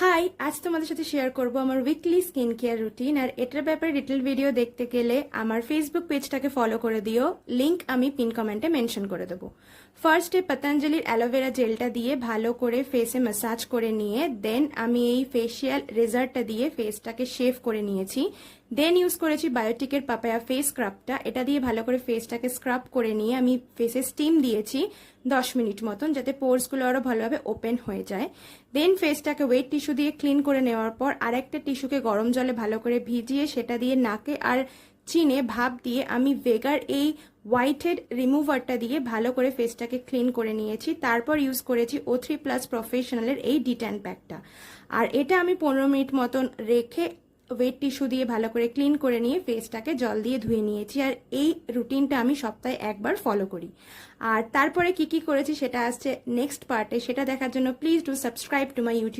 High, আজ তোমাদের সাথে শেয়ার করব আমার উইকলি স্কিন কেয়ার রুটিন। আর এটার ব্যাপারে ডিটেল ভিডিও দেখতে গেলে আমার ফেসবুক পেজটাকে ফলো করে দিও, লিংক আমি পিন কমেন্টে মেনশন করে দেবো। ফার্স্টে পতঞ্জলির অ্যালোভেরা জেলটা দিয়ে ভালো করে ফেসে ম্যাসাজ করে নিয়ে দেন আমি এই ফেসিয়াল রেজারটা দিয়ে ফেসটাকে শেভ করে নিয়েছি। দেন ইউজ করেছি বায়োটিকের পাপায়া ফেস স্ক্রাবটা, এটা দিয়ে ভালো করে ফেসটাকে স্ক্রাব করে নিয়ে আমি ফেসে স্টিম দিয়েছি 10 মিনিট মতন, যাতে পোর্সগুলো আরও ভালোভাবে ওপেন হয়ে যায়। দেন ফেসটাকে ওয়েট টিস্যু দিয়ে ক্লিন করে নেওয়ার পর আরেকটা টিস্যুকে গরম জলে ভালো করে ভিজিয়ে সেটা দিয়ে নাকে আর চিনে ভাপ দিয়ে আমি ভেগার এই হোয়াইট হেড রিমুভারটা দিয়ে ভালো করে ফেসটাকে ক্লিন করে নিয়েছি। তারপর ইউজ করেছি O3+ প্রফেশনালের এই ডিট্যান প্যাকটা, আর এটা আমি 15 মিনিট মতন রেখে ওয়েট টিস্যু দিয়ে ভালো করে ক্লিন করে নিয়ে ফেসটাকে জল দিয়ে ধুয়ে নিয়েছি। আর এই রুটিনটা আমি সপ্তাহে একবার ফলো করি। আর তারপরে কি কি করেছি সেটা আসছে নেক্সট পার্টে, সেটা দেখার জন্য please do subscribe to my YouTube